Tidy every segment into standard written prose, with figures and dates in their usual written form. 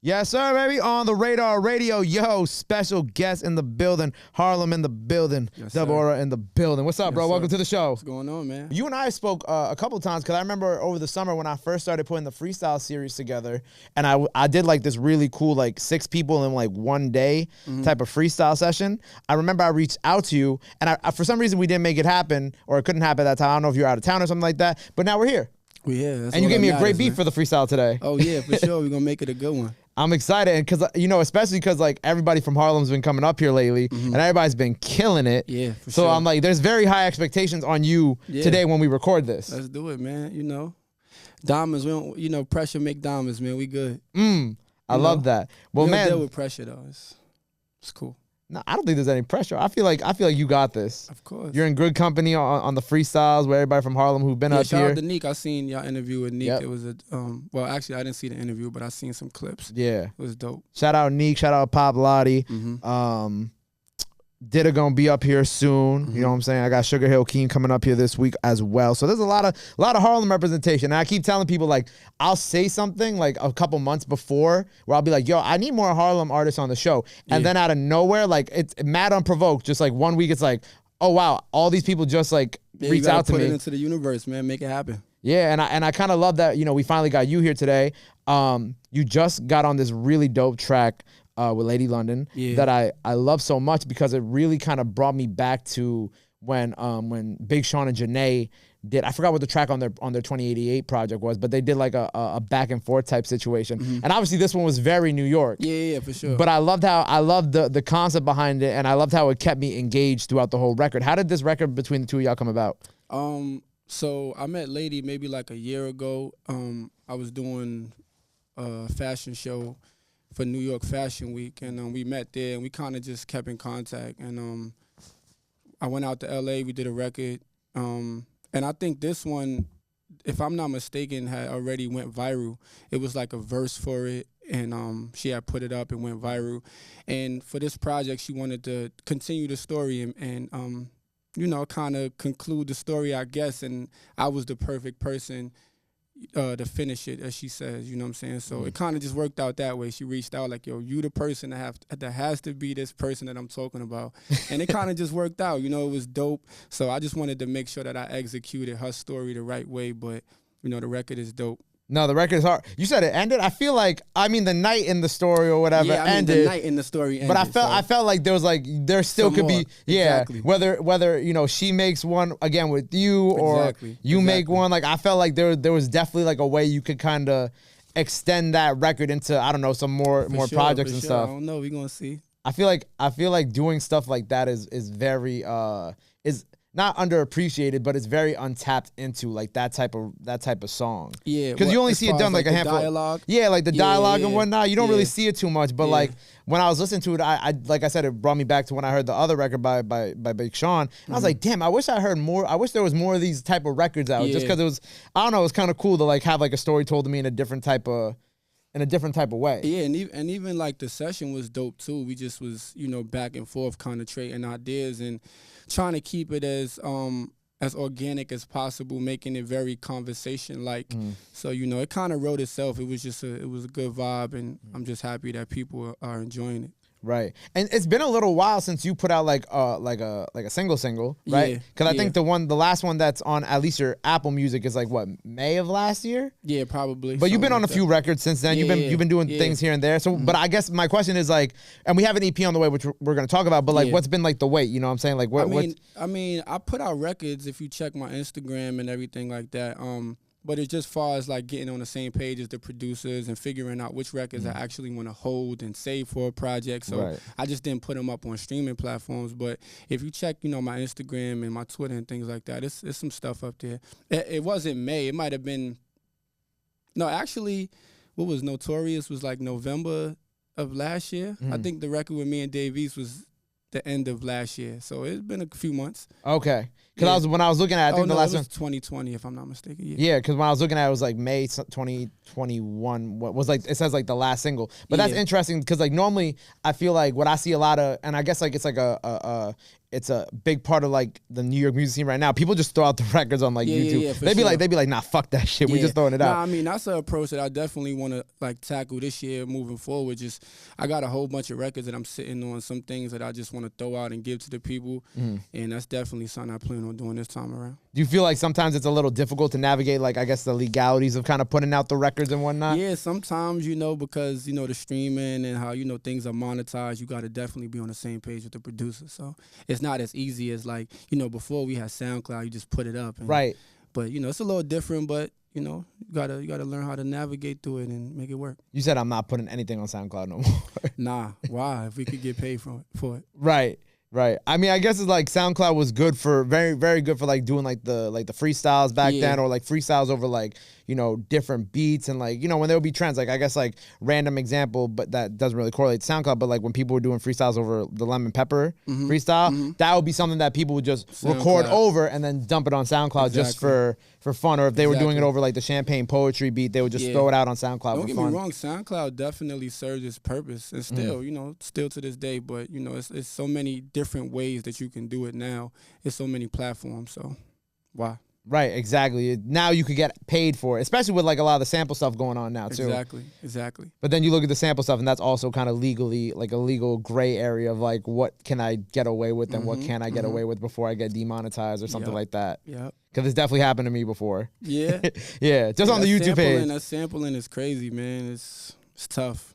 Yes, sir, baby. On the Radar Radio, yo, special guest in the building. Harlem in the building. Yes, Double sir. Aura in the building. What's up, Yes, bro? sir. Welcome to the show. What's going on, man? You and I spoke a couple times because I remember over the summer when I first started putting the freestyle series together, and I did like this really cool like 6 people in like one day type of freestyle session. I remember I reached out to you, and I for some reason we didn't make it happen, or it couldn't happen at that time. I don't know if you were out of town or something like that, but now we're here. Yeah, And you gave me a great beat for the freestyle today. Oh yeah, for sure. We're gonna make it a good one. I'm excited, and because especially because like everybody from Harlem's been coming up here lately, and everybody's been killing it. Yeah, for so sure. I'm like, there's very high expectations on you today when we record this. Let's do it, man. You know, diamonds. We don't. Pressure make diamonds, man. We good. I love that. Well, we don't man, deal with pressure though. It's cool. no, I don't think there's any pressure. I feel like you got this. Of course. You're in good company on the freestyles with everybody from Harlem who've been up shout here. out to Neek. I seen y'all interview with Neek. Yep. It was a well, actually, I didn't see the interview, but I seen some clips. Yeah. It was dope. Shout out Neek. Shout out Pop Lottie. Didda gonna be up here soon. You know what I'm saying? I got Sugar Hill Keen coming up here this week as well. So there's a lot of Harlem representation. And I keep telling people, like, I'll say something like a couple months before where I'll be like, yo, I need more Harlem artists on the show. And then out of nowhere, like, it's mad unprovoked. Just like 1 week, it's like, oh wow, all these people just like reach out to me. Put it into the universe, man. Make it happen. Yeah, and I kind of love that, we finally got you here today. You just got on this really dope track with Lady London that I love so much because it really kind of brought me back to when Big Sean and Janae did, I forgot what the track on their 2088 project was, but they did like a back and forth type situation. And obviously this one was very New York. Yeah, for sure. But I loved the concept behind it, and I loved how it kept me engaged throughout the whole record. How did this record between the two of y'all come about? So I met Lady maybe like a year ago. I was doing a fashion show for New York Fashion Week, and we met there, and we kind of just kept in contact. And I went out to L.A., we did a record, and I think this one, if I'm not mistaken, had already went viral. It was like a verse for it, and she had put it up and went viral. And for this project, she wanted to continue the story and kind of conclude the story, I guess, and I was the perfect person to finish it, as she says, you know what I'm saying? So it kind of just worked out that way. She reached out like, yo, you the person that has to be this person that I'm talking about. And it kind of just worked out, it was dope. So I just wanted to make sure that I executed her story the right way, but, the record is dope. No, the record is hard. You said it ended. I feel like, the night in the story or whatever ended. The night in the story ended. But I felt like there still could be, exactly. whether she makes one again with you or you make one. Like, I felt like there was definitely like a way you could kind of extend that record into, I don't know, some more projects and stuff. I don't know. We're gonna see. I feel like doing stuff like that is very is not underappreciated, but it's very untapped into like that type of song. Yeah, because you only see it done like a handful. Dialogue. Yeah, like the dialogue and whatnot. You don't really see it too much, but like when I was listening to it, I like I said, it brought me back to when I heard the other record by Big Sean. And I was like, damn, I wish I heard more. I wish there was more of these type of records out. Just because it was, I don't know, it was kind of cool to like have like a story told to me in a different type of way. Yeah, and even like the session was dope too. We just was, back and forth kind of trading ideas and trying to keep it as organic as possible, making it very conversation-like. So, it kind of wrote itself. It was just it was a good vibe, and I'm just happy that people are enjoying it. Right. And it's been a little while since you put out like a single, right? Because I think the last one that's on at least your Apple Music is like what, May of last year? Yeah, probably. But you've been on a few records since then. You've been doing things here and there. So but I guess my question is like, and we have an EP on the way which we're gonna talk about, but like what's been like the wait, you know what I'm saying? Like I put out records if you check my Instagram and everything like that. But it's just far as like getting on the same page as the producers and figuring out which records I actually want to hold and save for a project. So I just didn't put them up on streaming platforms. But if you check, my Instagram and my Twitter and things like that, it's some stuff up there. It wasn't May. It might have been. No, actually, what was Notorious was like November of last year. I think the record with me and Dave East was the end of last year. So it's been a few months. Okay. Because when I was looking at it, I think the last one was 2020, if I'm not mistaken. Yeah, because when I was looking at it, it was like May 2021. What was like, it says like the last single. But that's interesting because like normally I feel like what I see a lot of, and I guess like it's like it's a big part of like the New York music scene right now. People just throw out the records on like YouTube. Yeah, They'd be like, nah, fuck that shit. We just throwing it out. I mean, that's an approach that I definitely want to like tackle this year moving forward. Just I got a whole bunch of records that I'm sitting on, some things that I just want to throw out and give to the people, and that's definitely something I plan on doing this time around. Do you feel like sometimes it's a little difficult to navigate, like I guess the legalities of kind of putting out the records and whatnot? Yeah, sometimes, because, the streaming and how, things are monetized, you got to definitely be on the same page with the producer. So it's not as easy as like, before we had SoundCloud, you just put it up. And, right. But, it's a little different, but, you gotta learn how to navigate through it and make it work. You said I'm not putting anything on SoundCloud no more. Nah, why? If we could get paid for it. Right. Right. I mean, I guess it's like SoundCloud was good for very, very good for like doing like the freestyles back then, or like freestyles over like, different beats and like, when there would be trends, like I guess like random example, but that doesn't really correlate to SoundCloud, but like when people were doing freestyles over the lemon pepper freestyle, that would be something that people would just record over and then dump it on SoundCloud just for fun. Or if they were doing it over like the champagne poetry beat, they would just throw it out on SoundCloud for fun. Don't get me wrong, SoundCloud definitely serves its purpose and still, still to this day, but it's so many different ways that you can do it now. It's so many platforms, so why? Right, exactly. Now you could get paid for it, especially with like a lot of the sample stuff going on now too. Exactly. But then you look at the sample stuff, and that's also kind of legally like a legal gray area of like what can I get away with and what can I get away with before I get demonetized or something like that. Yeah. Because it's definitely happened to me before. Yeah. Yeah, just on the YouTube page. That sampling is crazy, man. It's tough.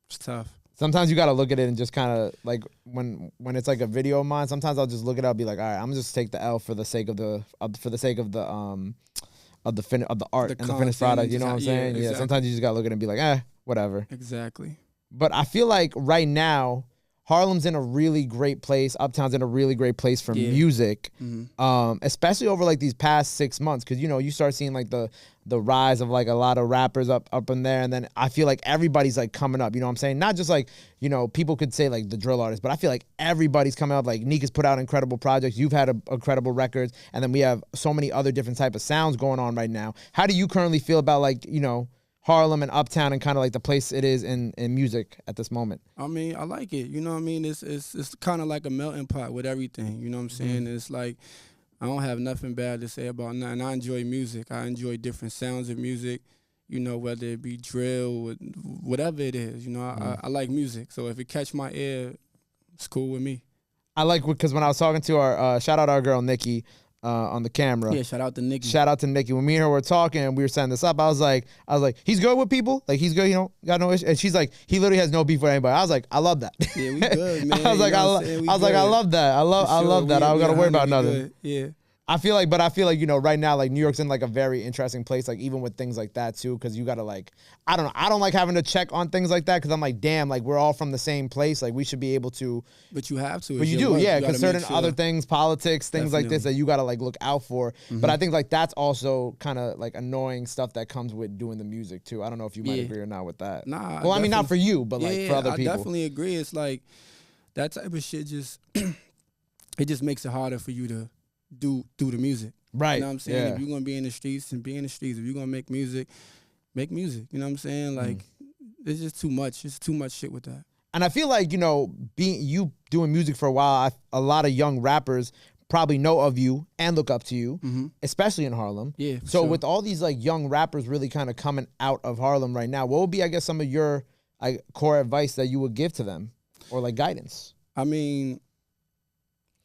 It's tough. Sometimes you got to look at it and just kind of like when it's like a video of mine, sometimes I'll just look at it, I'll be like, all right, I'm just take the L for the sake of the art and the finished product, you know what I'm saying? Exactly. Yeah, sometimes you just got to look at it and be like, whatever. Exactly. But I feel like right now Harlem's in a really great place. Uptown's in a really great place for music, especially over like these past 6 months. Because you start seeing like the rise of like a lot of rappers up in there, and then I feel like everybody's like coming up. You know what I'm saying? Not just like people could say like the drill artists, but I feel like everybody's coming up. Like Neek has put out incredible projects. You've had incredible records, and then we have so many other different type of sounds going on right now. How do you currently feel about like Harlem and Uptown and kind of like the place it is in music at this moment? I mean, I like it. You know what I mean? It's kind of like a melting pot with everything. You know what I'm saying? It's like I don't have nothing bad to say about nothing. I enjoy music. I enjoy different sounds of music, whether it be drill, whatever it is. I like music. So if it catch my ear, it's cool with me. I like because when I was talking to our shout out our girl Nikki on the camera. Yeah, shout out to Nikki. Shout out to Nikki. When me and her were talking and we were setting this up, I was like, he's good with people. Like he's good, got no issue. And she's like, he literally has no beef with anybody. I was like, I love that. Yeah, we good, man. I was like, I love that. I love that. I don't gotta worry about nothing. Good. Yeah. I feel like right now, like New York's in like a very interesting place, like even with things like that too, because you gotta like, I don't know, I don't like having to check on things like that because I'm like, damn, like we're all from the same place, like we should be able to. But you have to. But you do, yeah, because certain other things, politics, things like this that you gotta like look out for. But I think like that's also kind of like annoying stuff that comes with doing the music too. I don't know if you might agree or not with that. Nah. Well, I mean, not for you, but like for other people. I definitely agree. It's like that type of shit just it just makes it harder for you to do the music. Right. You know what I'm saying? If you're going to be in the streets, be in the streets. If you're going to make music. You know what I'm saying? Like, it's just too much. It's too much shit with that. And I feel like, you doing music for a while, a lot of young rappers probably know of you and look up to you, especially in Harlem. Yeah. So with all these like young rappers really kind of coming out of Harlem right now, what would be, I guess, some of your core advice that you would give to them or like guidance? I mean,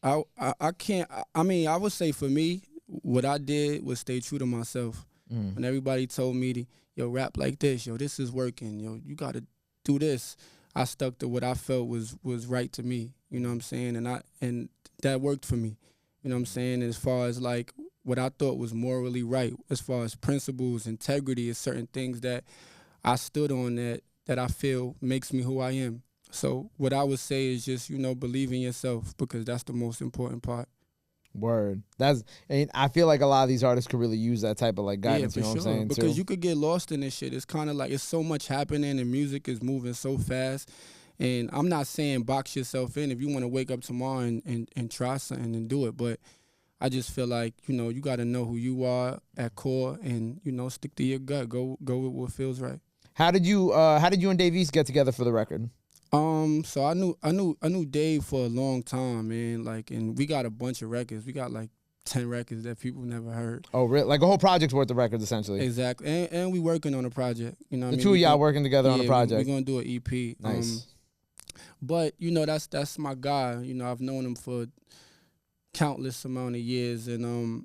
I can't. I mean, I would say for me, what I did was stay true to myself. When everybody told me yo, rap like this, yo, this is working, yo, you got to do this, I stuck to what I felt was right to me. You know what I'm saying? And that worked for me. You know what I'm saying? As far as like what I thought was morally right, as far as principles, integrity, is certain things that I stood on that I feel makes me who I am. So what I would say is just, believe in yourself, because that's the most important part. Word. And I feel like a lot of these artists could really use that type of like guidance, you know what I'm saying? Because you could get lost in this shit. It's kind of like it's so much happening and music is moving so fast. And I'm not saying box yourself in if you want to wake up tomorrow and try something and do it. But I just feel like, you got to know who you are at core and, stick to your gut. Go with what feels right. How did you and Dave East get together for the record? So I knew Dave for a long time, man. Like, and we got a bunch of records. We got like 10 records that people never heard. Oh, really? Like a whole project's worth of records, essentially. Exactly. And we working on a project. You know what I mean? The two of y'all working together on a project. We're gonna do an EP. Nice. But you know, that's my guy. You know, I've known him for countless amount of years, and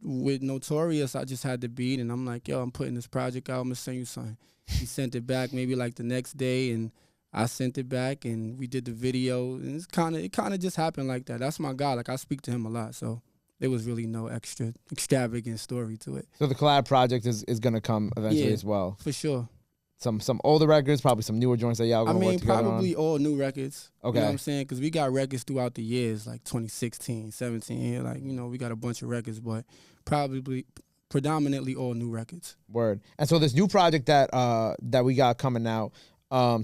with Notorious, I just had the beat, and I'm like, yo, I'm putting this project out. I'm gonna send you something. He sent it back maybe like the next day, and I sent it back, and we did the video, and it kind of just happened like that. That's my guy. Like, I speak to him a lot, so there was really no extravagant story to it. So the collab project is gonna come eventually as well. For sure. Some older records, probably some newer joints that y'all gonna work together on. Probably all new records. Okay. You know what I'm saying? Because we got records throughout the years, like 2016, 17. Like, you know, we got a bunch of records, but predominantly all new records. Word. And so this new project that we got coming out.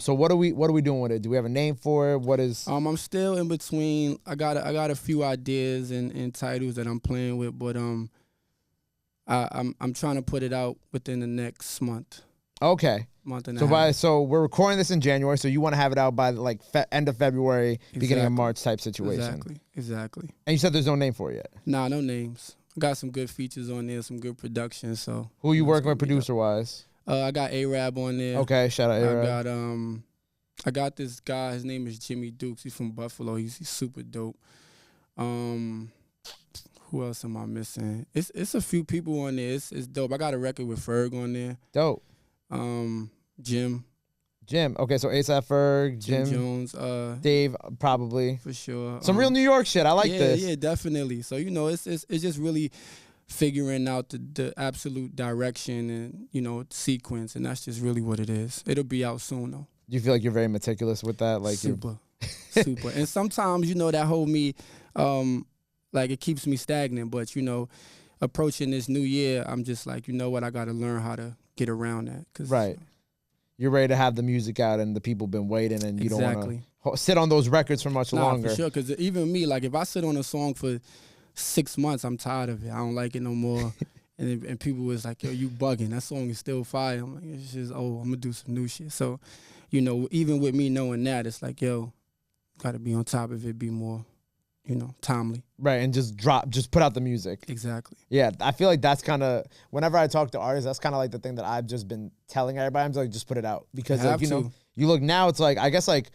So what are we doing with it? Do we have a name for it? What is? I'm still in between. I got a few ideas and titles that I'm playing with, but I'm trying to put it out within the next month. Okay. Month and a half. So we're recording this in January, so you want to have it out by like end of February, beginning of March type situation. Exactly. And you said there's no name for it yet. Nah, no names. I got some good features on there, some good production. So who you working with producer wise? I got A-Rab on there. Okay, shout out A-Rab. I got this guy. His name is Jimmy Dukes. He's from Buffalo. He's super dope. Who else am I missing? It's a few people on there. It's dope. I got a record with Ferg on there. Dope. Jim. Okay, so A$AP Ferg, Jim Jones, Dave, probably for sure. Some real New York shit. I like this. Yeah, definitely. So you know, it's just really figuring out the absolute direction and, you know, sequence, and that's just really what it is. It'll be out soon though. Do you feel like you're very meticulous with that? Like super. And sometimes, you know, that hold me, like it keeps me stagnant. But you know, approaching this new year, I'm just like, you know what, I got to learn how to get around that. Right. You're ready to have the music out, and the people been waiting, and you don't want to sit on those records for much longer. For sure, because even me, like if I sit on a song for 6 months, I'm tired of it. I don't like it no more. and people was like, yo, you bugging. That song is still fire. I'm like, it's just, I'm going to do some new shit. So, you know, even with me knowing that, it's like, yo, got to be on top of it, be more, you know, timely. Right, and just put out the music. Exactly. Yeah, I feel like that's kind of, whenever I talk to artists, that's kind of like the thing that I've just been telling everybody. I'm like, just put it out. Because, like, you know, you look now, it's like, I guess, like,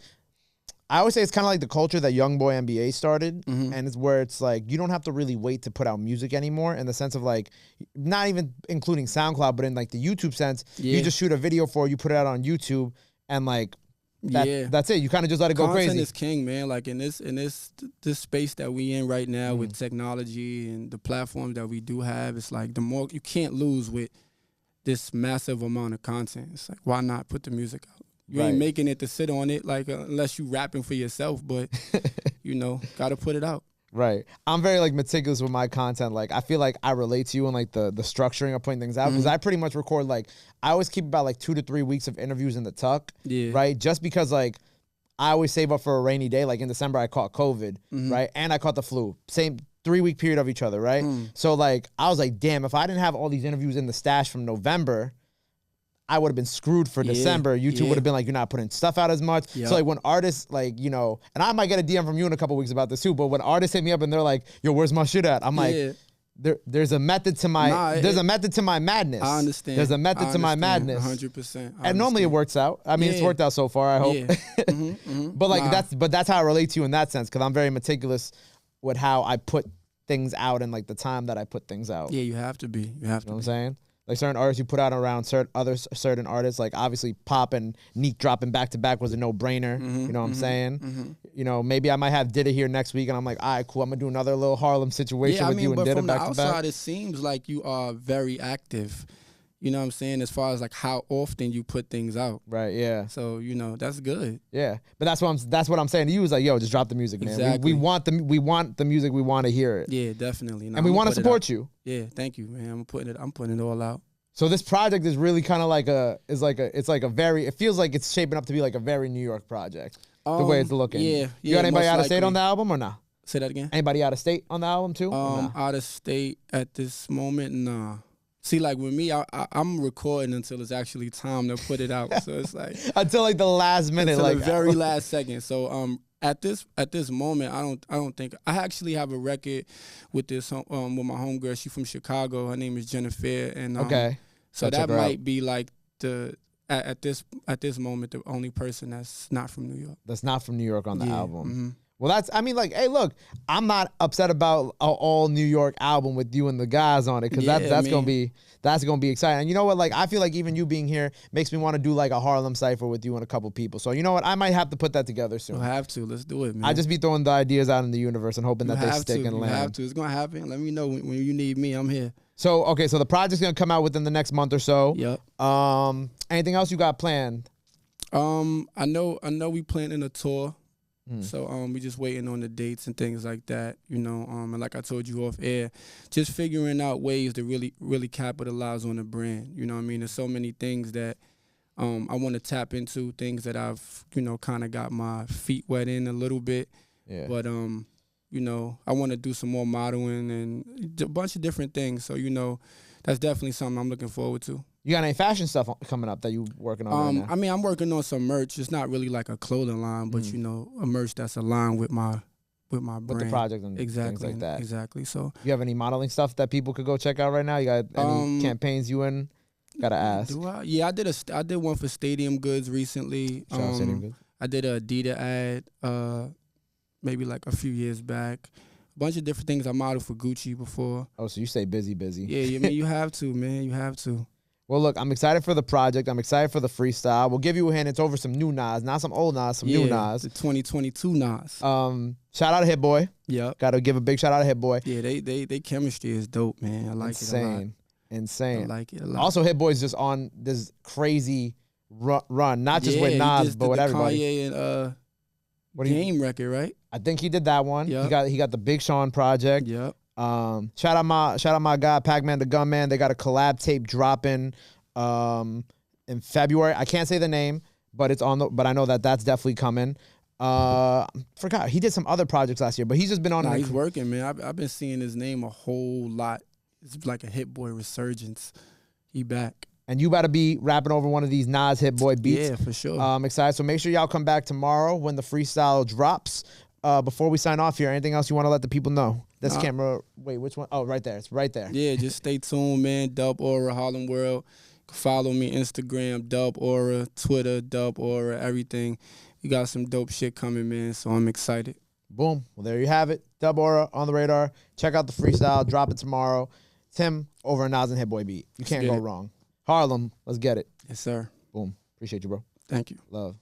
I always say it's kind of like the culture that Young Boy NBA started, and it's where it's like, you don't have to really wait to put out music anymore, in the sense of like, not even including SoundCloud, but in like the YouTube sense, you just shoot a video for it, you put it out on YouTube, and like, that's it. You kind of just let it go crazy. Content is king, man. Like in this space that we in right now with technology and the platforms that we do have, it's like the more you can't lose with this massive amount of content. It's like, why not put the music out? You ain't making it to sit on it, like unless you rapping for yourself, but you know, gotta put it out. Right. I'm very like meticulous with my content. Like I feel like I relate to you in like the structuring of putting things out, because I pretty much record like, I always keep about like 2 to 3 weeks of interviews in the tuck. Yeah. Right. Just because like I always save up for a rainy day. Like in December I caught COVID, right? And I caught the flu. Same 3-week period of each other, right? So like I was like, damn, if I didn't have all these interviews in the stash from November, I would have been screwed for December. YouTube would have been like, you're not putting stuff out as much. So like when artists like, you know, and I might get a DM from you in a couple weeks about this too, but when artists hit me up and they're like, yo, where's my shit at? I'm like, there's a method to my a method to my madness. I understand. There's a method to my madness. 100%. And normally it works out. I mean, it's worked out so far, I hope. But like that's how I relate to you in that sense, because I'm very meticulous with how I put things out and like the time that I put things out. Yeah, you have to be. You have to. You know what I'm saying? Like certain artists you put out around certain artists, like obviously Pop and Neek dropping back to back was a no-brainer. You know what I'm saying? You know, maybe I might have Didda here next week, and I'm like, all right, cool, I'm gonna do another little Harlem situation with you and Didda back to back. From the outside, it seems like you are very active. You know what I'm saying? As far as like how often you put things out. Right, yeah. So, you know, that's good. Yeah. But that's what I'm saying to you, is like, yo, just drop the music, man. Exactly. We want the music, we want to hear it. Yeah, definitely. No, and we want to support you. Yeah, thank you, man. I'm putting it all out. So this project is really kind of like it feels like it's shaping up to be like a very New York project. The way it's looking. Yeah. You got anybody out of state on the album or not? Say that again? Anybody out of state on the album too? Out of state at this moment, nah. See, like with me, I'm recording until it's actually time to put it out. So it's like until like the last minute, until like the very last second. So at this moment, I don't think I actually have a record with this with my homegirl. She's from Chicago. Her name is Jennifer, and okay. So that might be like at this moment the only person that's not from New York. That's not from New York on the album. Mm-hmm. Well, I mean, like, hey, look, I'm not upset about an all New York album with you and the guys on it, because that's gonna be exciting. And you know what? Like, I feel like even you being here makes me want to do like a Harlem cypher with you and a couple people. So you know what? I might have to put that together soon. We'll have to. Let's do it, man. I just be throwing the ideas out in the universe and hoping that they stick and land. You have to. It's gonna happen. Let me know when you need me. I'm here. So okay, so the project's gonna come out within the next month or so. Yep. Anything else you got planned? I know we planning a tour. So we just waiting on the dates and things like that, you know. And like I told you off air, just figuring out ways to really capitalize on the brand. You know what I mean? There's so many things that I want to tap into, things that I've, you know, kind of got my feet wet in a little bit. Yeah. But you know, I want to do some more modeling and a bunch of different things. So, you know, that's definitely something I'm looking forward to. You got any fashion stuff coming up that you working on right now? I mean, I'm working on some merch. It's not really like a clothing line, but you know, a merch that's aligned with my brand. With the project and things like that. Exactly. So, you have any modeling stuff that people could go check out right now? You got any campaigns you in? Gotta ask. Do I? Yeah, I did one for Stadium Goods recently. Shout out Stadium Goods. I did a Adidas ad, maybe like a few years back. A bunch of different things. I modeled for Gucci before. Oh, so you stay busy. Yeah, I mean, you have to, man. You have to. Well, look, I'm excited for the project. I'm excited for the freestyle. We'll give you a hint. It's over some new Nas, not some old Nas, some new Nas. The 2022 Nas. Shout out to Hit Boy. Yep. Got to give a big shout out to Hit Boy. Yeah, they chemistry is dope, man. I like it a lot. Insane. I like it a lot. Also, Hit Boy's just on this crazy run, not just with Nas, but with everybody. Kanye and Game record, right? I think he did that one. Yep. He got the Big Sean project. Yep. Shout out my guy Pac-Man the Gunman. They got a collab tape dropping in February. I can't say the name, but but I know that's definitely coming. Forgot he did some other projects last year, but he's just been on. He's working, man. I've been seeing his name a whole lot. It's like a Hit Boy resurgence. He back. And you about to be rapping over one of these Nas Hit Boy beats. Yeah, for sure. I'm excited. So make sure y'all come back tomorrow when the freestyle drops. Before we sign off here, anything else you want to let the people know? This camera, wait, which one? Oh, right there. It's right there. Yeah, just stay tuned, man. Dub Aura, Harlem World. Follow me, Instagram, Dub Aura, Twitter, Dub Aura, everything. You got some dope shit coming, man, so I'm excited. Boom. Well, there you have it. Dub Aura on the radar. Check out the freestyle. Drop it tomorrow. Tim over a Nas and Hit Boy beat. You can't go wrong. Harlem, let's get it. Yes, sir. Boom. Appreciate you, bro. Thank you. Love.